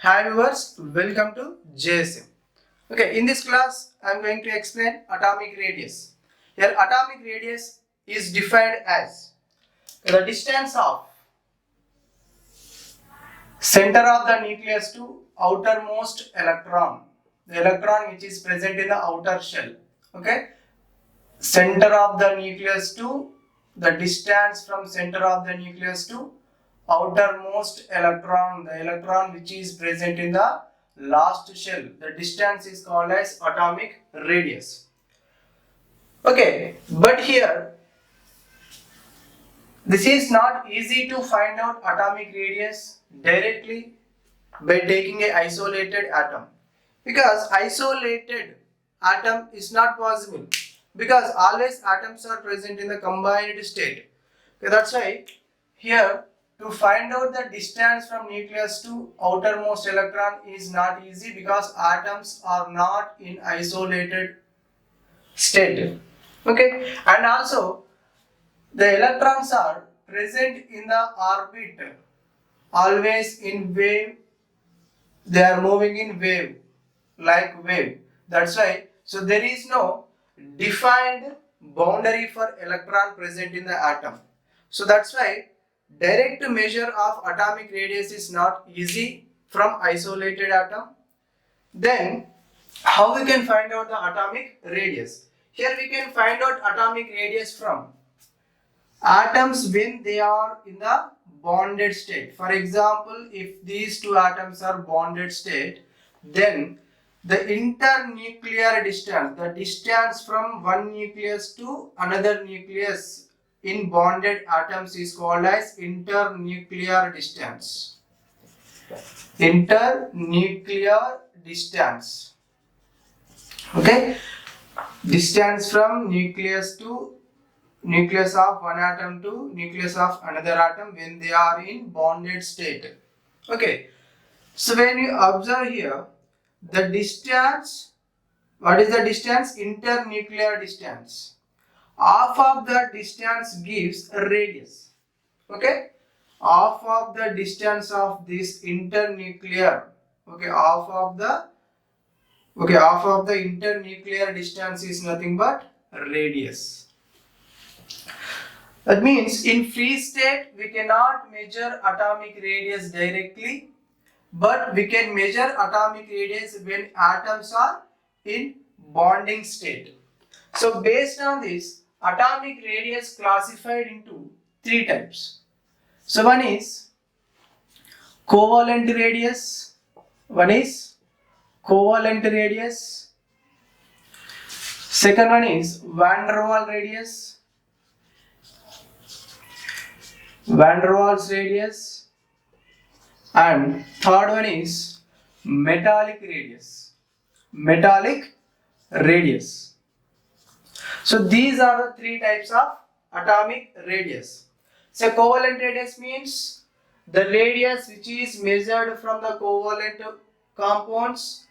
Hi viewers, welcome to JSM. Okay, in this class I am going to explain atomic radius. Here atomic radius is defined as the distance of center of the nucleus to outermost electron. The electron which is present in the outer shell. Okay, center of the nucleus to the distance from center of the nucleus to outermost electron, the electron which is present in the last shell, the distance is called as atomic radius. Okay, but here this is not easy to find out atomic radius directly by taking a isolated atom, because isolated atom is not possible, because always atoms are present in the combined state. Okay, that's why here to find out the distance from nucleus to outermost electron is not easy, because atoms are not in isolated state. Okay, and also the electrons are present in the orbit, always in wave, they are moving in wave, like wave. That's why, so there is no defined boundary for electron present in the atom. So that's why direct measure of atomic radius is not easy from isolated atom. Then how we can find out the atomic radius? Here we can find out atomic radius from atoms when they are in the bonded state. For example, if these two atoms are bonded state, then the internuclear distance, the distance from one nucleus to another nucleus in bonded atoms is called as internuclear distance. Internuclear distance. Okay, distance from nucleus to nucleus of one atom to nucleus of another atom when they are in bonded state. Okay, so when you observe here, the distance, what is the distance? Internuclear distance. Half of the distance gives a radius. Okay, half of the distance of this internuclear, okay, half of the internuclear distance is nothing but radius. That means in free state we cannot measure atomic radius directly, but we can measure atomic radius when atoms are in bonding state. So based on this, atomic radius classified into three types. So one is covalent radius, second one is van der Waals radius, and third one is metallic radius. So these are the three types of atomic radius. So covalent radius means the radius which is measured from the covalent compounds.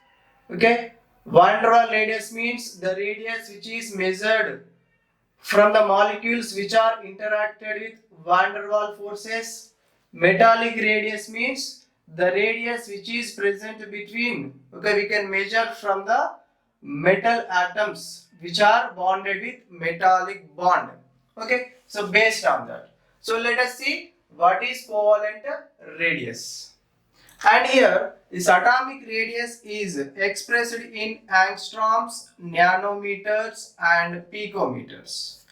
Okay, van der Waals radius means the radius which is measured from the molecules which are interacted with van der Waals forces. Metallic radius means the radius which is present between, okay, we can measure from the metal atoms which are bonded with metallic bond. Okay, so based on that, so let us see what is covalent radius. And here this atomic radius is expressed in angstroms, nanometers and picometers.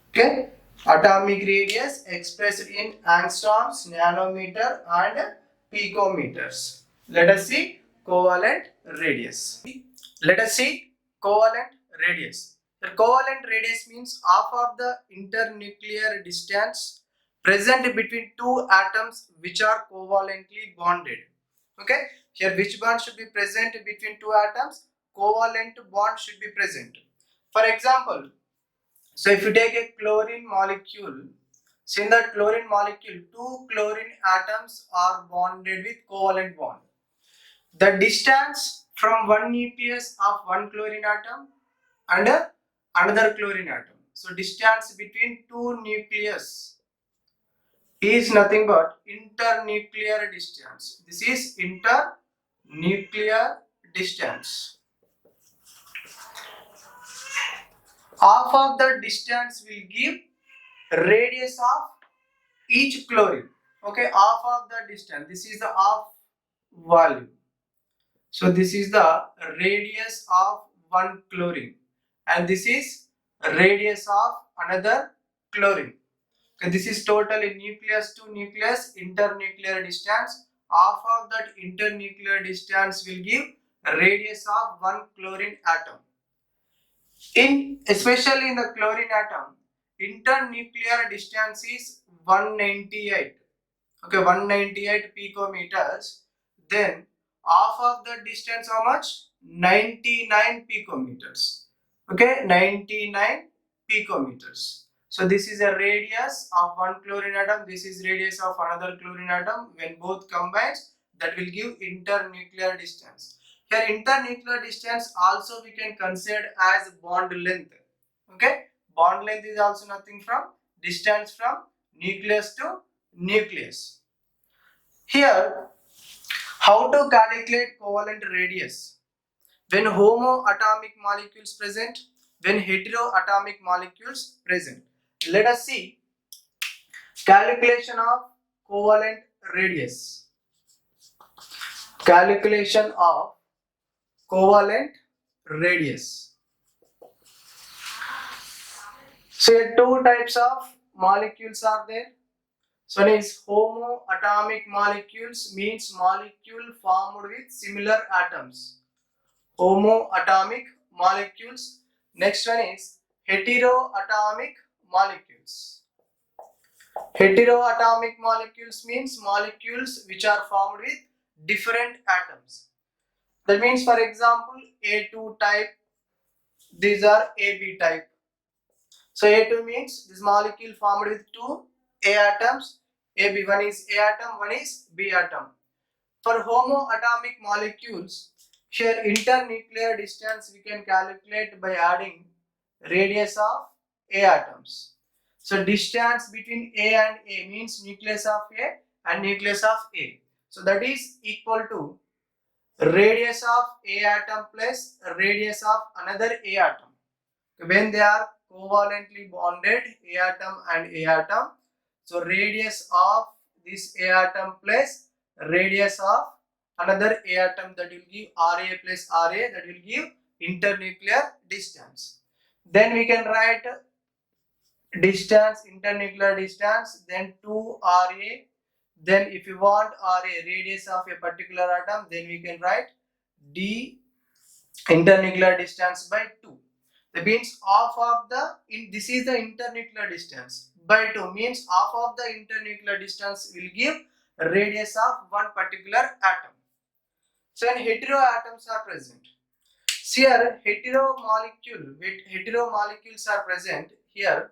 Okay, atomic radius expressed in angstroms, nanometer and picometers. Let us see covalent radius. Let us see covalent radius. The covalent radius means half of the internuclear distance present between two atoms which are covalently bonded. Okay, here which bond should be present between two atoms? Covalent bond should be present. For example, so if you take a chlorine molecule, so in that chlorine molecule, two chlorine atoms are bonded with covalent bond. The distance from one nucleus of one chlorine atom and another chlorine atom. So distance between two nucleus is nothing but internuclear distance. This is internuclear internuclear distance. Half of the distance will give radius of each chlorine. Okay, half of the distance. This is the half value. So this is the radius of one chlorine, and this is radius of another chlorine. Okay, this is total in nucleus to nucleus internuclear distance. Half of that internuclear distance will give radius of one chlorine atom. Especially in the chlorine atom, internuclear distance is 198. Okay, 198 picometers. Then half of the distance how much? 99 picometers. Okay, 99 picometers. So this is a radius of one chlorine atom. This is radius of another chlorine atom. When both combines, that will give internuclear distance. Here internuclear distance also we can consider as bond length. Okay, bond length is also nothing from distance from nucleus to nucleus. Here, how to calculate covalent radius? When homoatomic molecules present, when heteroatomic molecules present. Let us see calculation of covalent radius. Calculation of covalent radius. So here two types of molecules are there. So one is homoatomic molecules, means molecule formed with similar atoms. Homoatomic molecules. Next one is heteroatomic molecules. Heteroatomic molecules means molecules which are formed with different atoms. That means, for example, A2 type, these are AB type. So A2 means this molecule formed with two A atoms. AB, one is A atom, one is B atom. For homoatomic molecules, here internuclear distance we can calculate by adding radius of A atoms. So distance between A and A means nucleus of A and nucleus of A. So that is equal to radius of A atom plus radius of another A atom. When they are covalently bonded, A atom and A atom, so radius of this A atom plus radius of another A atom, that will give Ra plus Ra, that will give internuclear distance. Then we can write distance, internuclear distance, then 2Ra. Then if you want Ra, radius of a particular atom, then we can write d internuclear distance by 2. That means half of this is the internuclear distance, by 2 means half of the internuclear distance will give radius of one particular atom. So when heteroatoms are present, here hetero molecules are present here.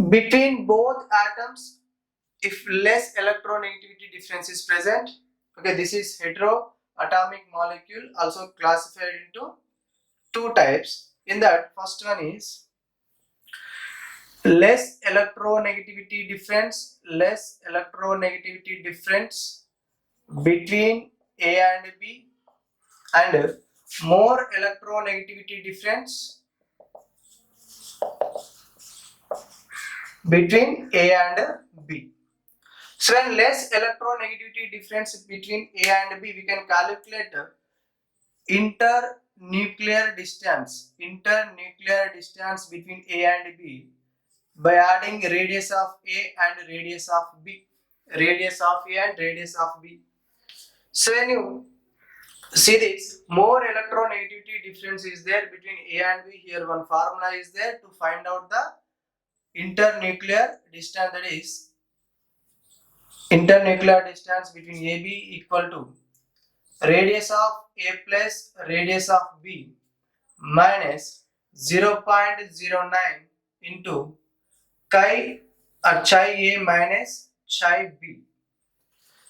Between both atoms, if less electronegativity difference is present, okay, this is heteroatomic molecule, also classified into two types. In that, first one is less electronegativity difference between A and B, and more electronegativity difference between A and B. So when less electronegativity difference between A and B, we can calculate internuclear distance between A and B by adding radius of A and radius of B. So when you see this, more electronegativity difference is there between A and B. Here one formula is there to find out the internuclear distance, that is internuclear distance between AB equal to radius of A plus radius of B minus 0.09 into chi A minus chi B.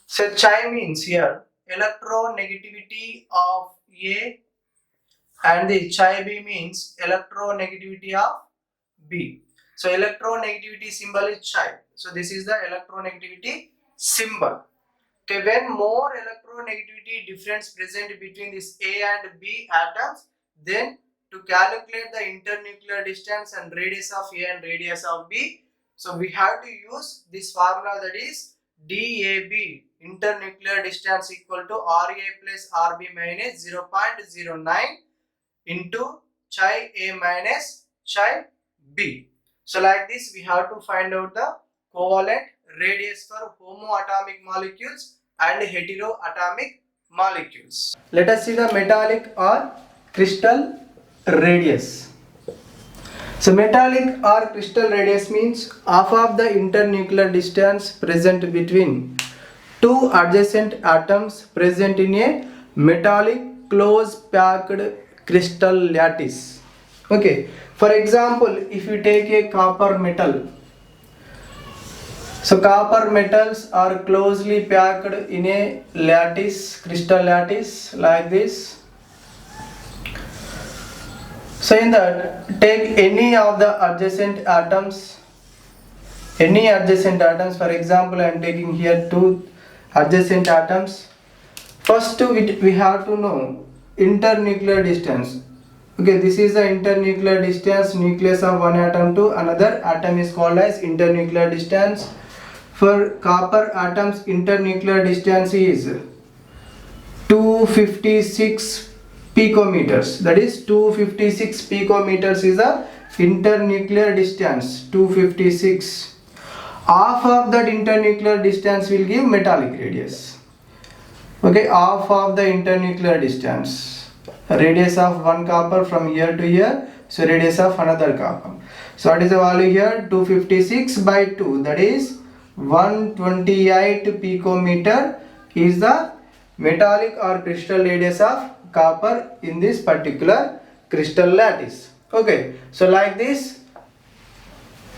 So chi means here electronegativity of A, and the chi B means electronegativity of B. So electronegativity symbol is chi. So this is the electronegativity symbol. Okay, when more electronegativity difference present between this A and B atoms, then to calculate the internuclear distance and radius of A and radius of B, so we have to use this formula, that is DAB, internuclear distance equal to RA plus RB minus 0.09 into chi A minus chi B. So like this we have to find out the covalent radius for homoatomic molecules and heteroatomic molecules. Let us see the metallic or crystal radius. So metallic or crystal radius means half of the internuclear distance present between two adjacent atoms present in a metallic close packed crystal lattice. Okay, for example, if you take a copper metal, so copper metals are closely packed in a lattice, crystal lattice like this. So in that, take any of the adjacent atoms, for example I am taking here two adjacent atoms. First we have to know internuclear distance. Okay, this is the internuclear distance, nucleus of one atom to another atom is called as internuclear distance. For copper atoms, internuclear distance is 256 picometers. That is 256 picometers is the internuclear distance, 256. Half of that internuclear distance will give metallic radius. Okay, half of the internuclear distance, radius of one copper from here to here, so radius of another copper. So what is the value here? 256 by 2, that is 128 picometer is the metallic or crystal radius of copper in this particular crystal lattice. Okay, so like this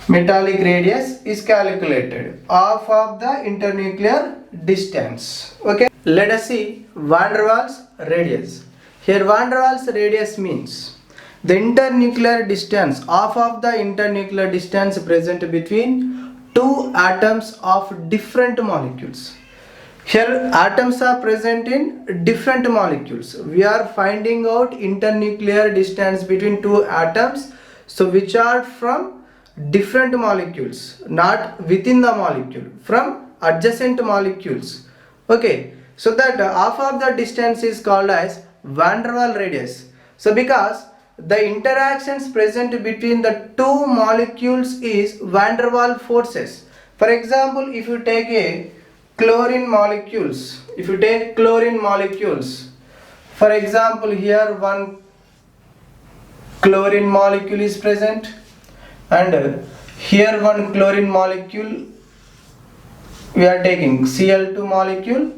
metallic radius is calculated, half of the internuclear distance. Okay, let us see van der Waals radius. Here van der Waals radius means the internuclear distance, half of the internuclear distance present between two atoms of different molecules. Here atoms are present in different molecules. We are finding out internuclear distance between two atoms, so which are from different molecules, not within the molecule, from adjacent molecules. Okay, so that half of the distance is called as van der Waals radius. So because the interactions present between the two molecules is van der Waals forces. For example, if you take a chlorine molecules, for example here one chlorine molecule is present and here one chlorine molecule, we are taking Cl2 molecule.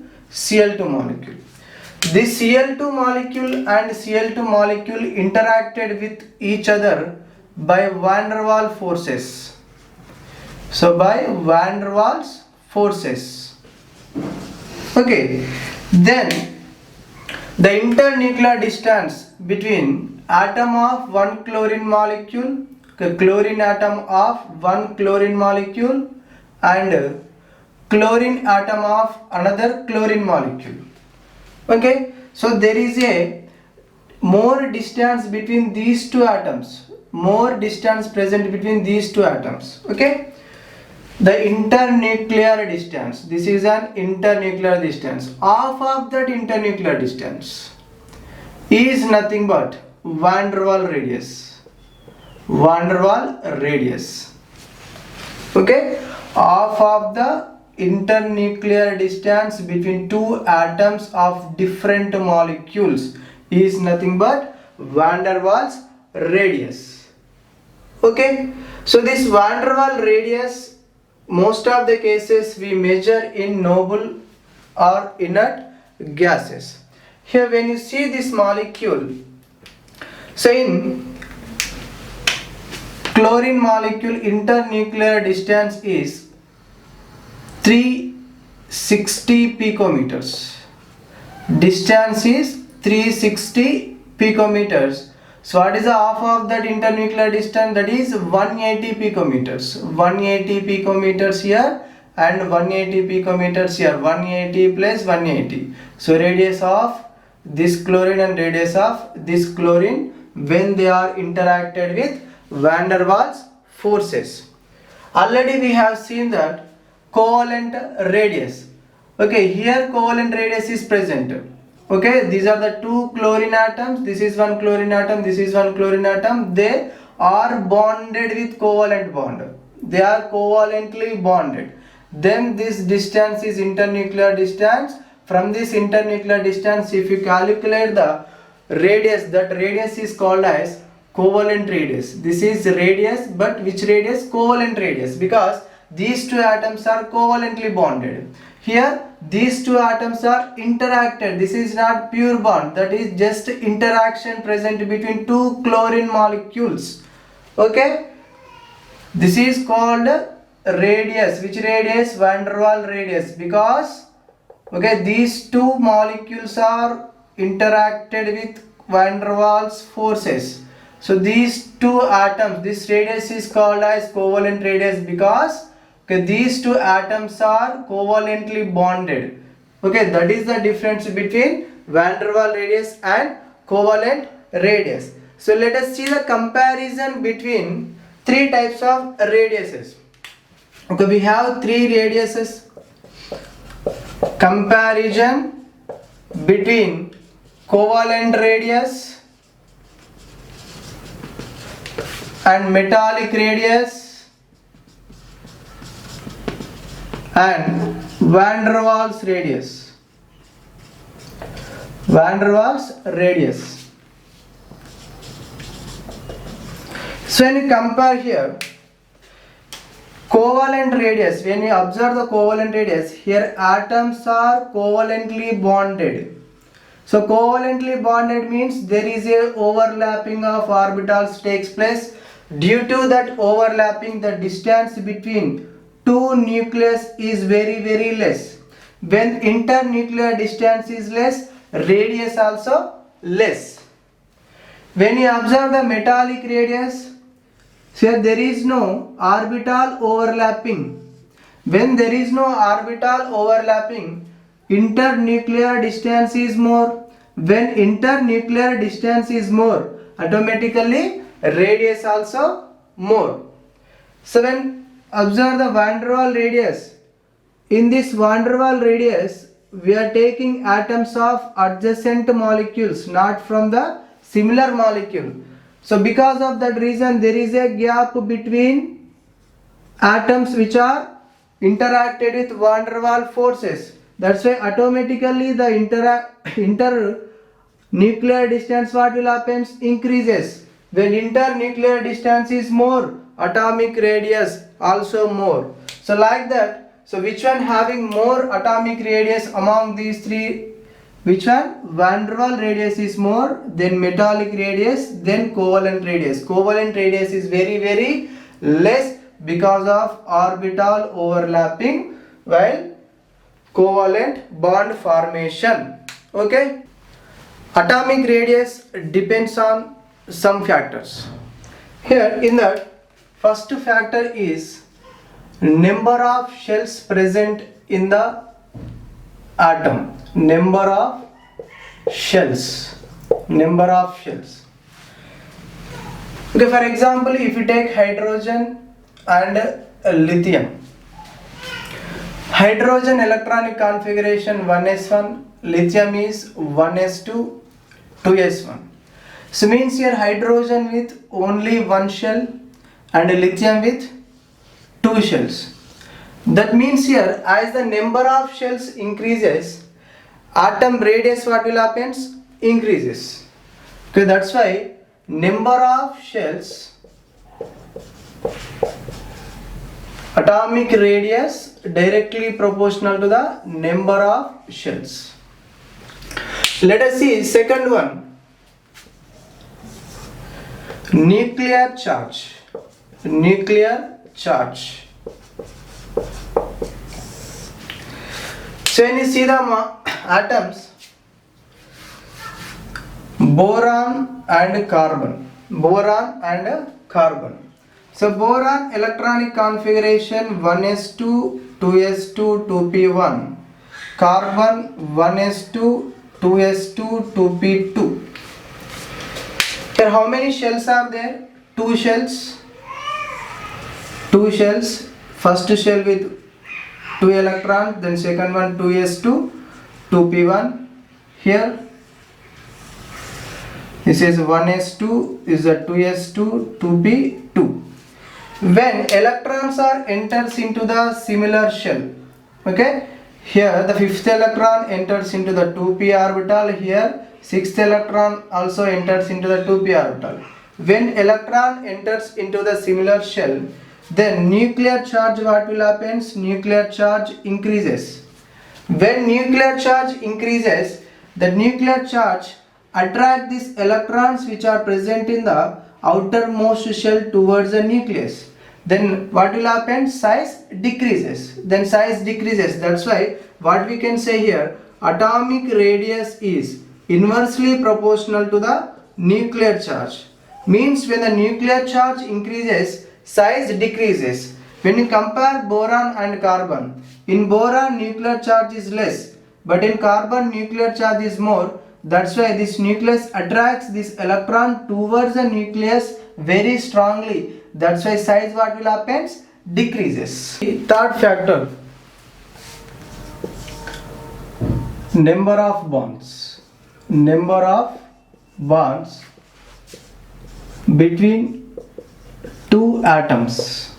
This Cl2 molecule and Cl2 molecule interacted with each other by van der Waals forces. So by van der Waals forces. Okay, then the internuclear distance between atom of one chlorine molecule, chlorine atom of one chlorine molecule and chlorine atom of another chlorine molecule. Okay, so there is a more distance between these two atoms, more distance present between these two atoms. Okay, the internuclear distance, this is an internuclear distance, half of that internuclear distance is nothing but van der Waals radius. Okay, half of the internuclear distance between two atoms of different molecules is nothing but van der Waals radius. Okay, so this van der Waals radius, most of the cases we measure in noble or inert gases. Here when you see this molecule, so in chlorine molecule internuclear distance is 360 picometers. Distance is 360 picometers. So what is the half of that internuclear distance? That is 180 picometers. 180 picometers here and 180 picometers here, 180 plus 180. So radius of this chlorine and radius of this chlorine when they are interacted with van der Waals forces. Already we have seen that covalent radius. Okay, here covalent radius is present. Okay, these are the two chlorine atoms. This is one chlorine atom, this is one chlorine atom. They are bonded with covalent bond. They are covalently bonded. Then this distance is internuclear distance. From this internuclear distance, if you calculate the radius, that radius is called as covalent radius. This is radius, but which radius? Covalent radius, because these two atoms are covalently bonded. Here these two atoms are interacted. This is not pure bond, that is just interaction present between two chlorine molecules. Okay, this is called radius. Which radius? Van der Waals radius, because okay, these two molecules are interacted with van der Waals forces. So these two atoms, this radius is called as covalent radius because okay, these two atoms are covalently bonded. Okay, that is the difference between van der Waals radius and covalent radius. So let us see the comparison between three types of radiuses. Okay, we have three radiuses. Comparison between covalent radius and metallic radius and van der Waals radius. Van der Waals radius. So when you compare here, covalent radius, when you observe the covalent radius, here atoms are covalently bonded. So covalently bonded means there is a overlapping of orbitals takes place. Due to that overlapping, the distance between two nucleus is very less. When internuclear distance is less, radius also less. When you observe the metallic radius, here there is no orbital overlapping. When there is no orbital overlapping, internuclear distance is more. When internuclear distance is more, automatically radius also more. So when observe the van der Waals radius, in this van der Waals radius, we are taking atoms of adjacent molecules, not from the similar molecule. So because of that reason, there is a gap between atoms which are interacted with van der Waals forces. That's why automatically the internuclear distance what will happen? Increases. When internuclear distance is more, atomic radius also more. So like that. So which one having more atomic radius among these three? Which one? Van der Waals radius is more, then metallic radius, then covalent radius. Covalent radius is very less because of orbital overlapping, while covalent bond formation. Okay. Atomic radius depends on some factors. Here in that, first factor is number of shells present in the atom. Number of shells. Okay, for example, if you take hydrogen and lithium, hydrogen electronic configuration 1s1, lithium is 1s2, 2s1. So means here hydrogen with only one shell and lithium with two shells. That means here as the number of shells increases, atom radius what will happen? Increases. Okay, that's why number of shells, atomic radius directly proportional to the number of shells. Let us see second one. Nuclear charge. Nuclear charge. So when you see the atoms, boron and carbon. Boron and carbon. So boron electronic configuration 1s2, 2s2 2p1, carbon 1s2 2s2 2p2. Here how many shells are there? Two shells. First shell with 2 electrons, then second one 2s2 2p1. Here this is 1s2, is a 2s2 2p2. When electrons are enters into the similar shell, okay, here the fifth electron enters into the 2p orbital, here sixth electron also enters into the 2p orbital. When electron enters into the similar shell, then nuclear charge, what will happen? Nuclear charge increases. When nuclear charge increases, the nuclear charge attract these electrons which are present in the outermost shell towards the nucleus. Then what will happen? Size decreases. That's why what we can say here, atomic radius is inversely proportional to the nuclear charge. Means when the nuclear charge increases, size decreases. When you compare boron and carbon, in boron nuclear charge is less, but in carbon nuclear charge is more. That's why this nucleus attracts this electron towards the nucleus very strongly. That's why size, what will happen? Decreases. Third factor, number of bonds. Number of bonds between two atoms.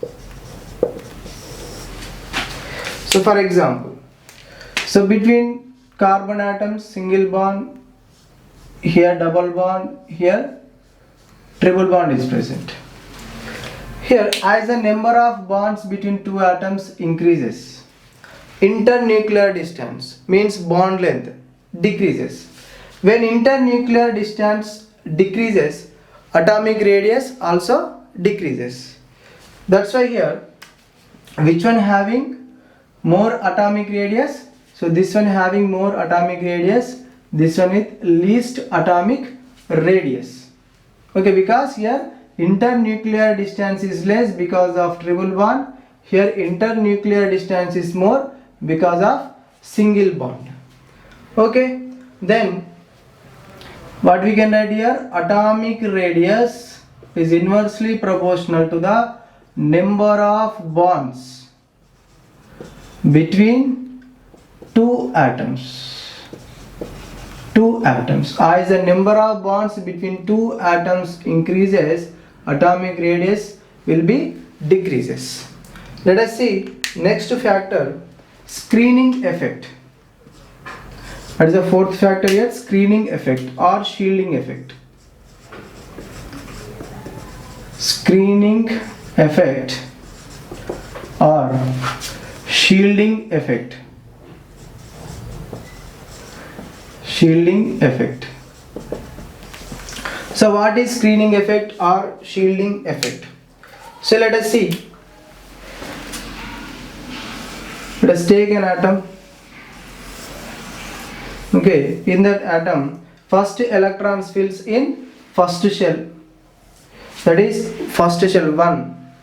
So for example, between carbon atoms, single bond, here double bond, here triple bond is present. Here, as the number of bonds between two atoms increases, internuclear distance means bond length decreases. When internuclear distance decreases, atomic radius also decreases. That's why here, which one having more atomic radius? So this one having more atomic radius, this one with least atomic radius. Okay, because here internuclear distance is less because of triple bond, here internuclear distance is more because of single bond. Okay, then what we can write here, atomic radius is inversely proportional to the number of bonds between two atoms. As the number of bonds between two atoms increases, atomic radius will be decreases. Let us see next factor, screening effect. That is the fourth factor here, screening effect or shielding effect. Screening effect or shielding effect. Shielding effect. So what is screening effect or shielding effect? So let us see. Let us take an atom. Okay, in that atom, first electrons fills in first shell. That is first shell 1.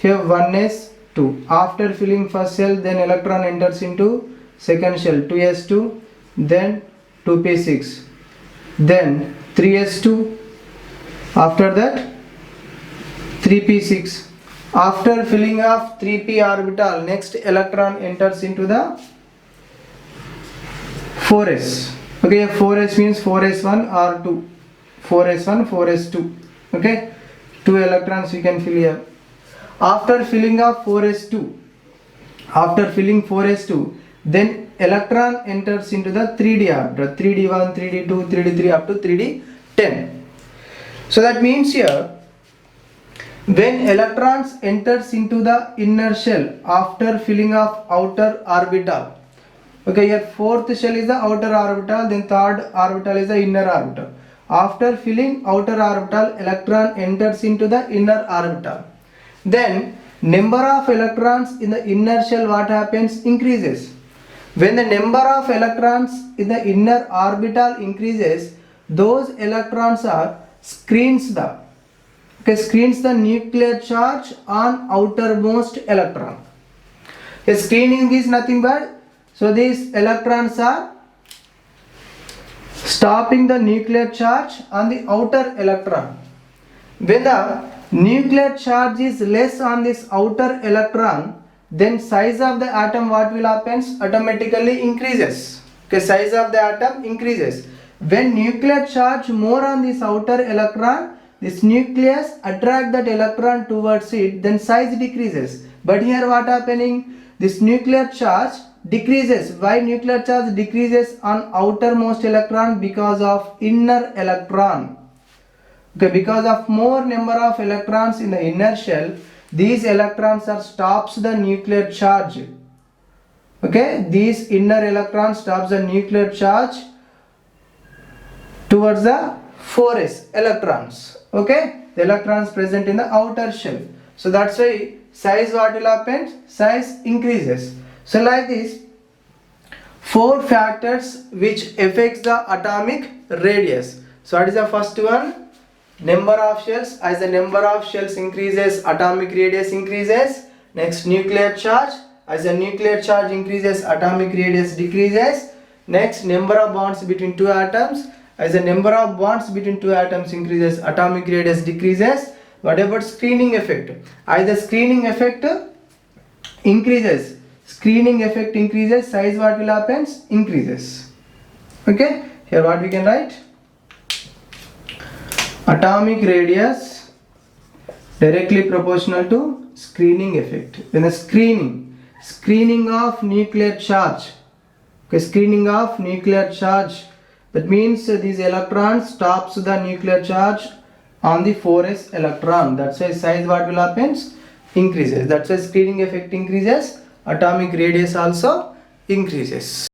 Here 1s2. After filling first shell, then electron enters into second shell 2s2, then 2p6, then 3s2. After that 3p6. After filling of 3p orbital, next electron enters into the 4s. Okay, 4s means 4s1 or 2. 4s1, 4s2. Okay, 2 electrons we can fill here. After filling of 4s2, then electron enters into the 3d orbital, 3d1, 3d2, 3d3 up to 3d10. So that means here, when electrons enters into the inner shell after filling of outer orbital, okay, here fourth shell is the outer orbital, then third orbital is the inner orbital. After filling outer orbital, electron enters into the inner orbital. Then number of electrons in the inner shell, what happens? Increases. When the number of electrons in the inner orbital increases, those electrons are screens the nuclear charge on outermost electron. A screening is nothing but, so these electrons are stopping the nuclear charge on the outer electron. When the nuclear charge is less on this outer electron, then size of the atom, what will happen? Automatically increases. Okay, size of the atom increases. When nuclear charge more on this outer electron, this nucleus attract that electron towards it, then size decreases. But here what happening? This nuclear charge decreases. Why nuclear charge decreases on outermost electron? Because of inner electron. Okay, because of more number of electrons in the inner shell, these electrons are stops the nuclear charge. Okay, these inner electrons stops the nuclear charge towards the 4s electrons. Okay, the electrons present in the outer shell. So that's why size what will happen? Size increases. So like this, 4 factors which affects the atomic radius. So what is the first one? Number of shells. As the number of shells increases, atomic radius increases. Next, nuclear charge. As the nuclear charge increases, atomic radius decreases. Next, number of bonds between two atoms. As the number of bonds between two atoms increases, atomic radius decreases. What about screening effect? As the screening effect increases, size what will happen? Increases. Okay, here what we can write? Atomic radius directly proportional to screening effect. When the screening of nuclear charge, okay, screening of nuclear charge, that means these electrons stops the nuclear charge on the 4s electron. That's why size what will happen? Increases. That's why screening effect increases, atomic radius also increases.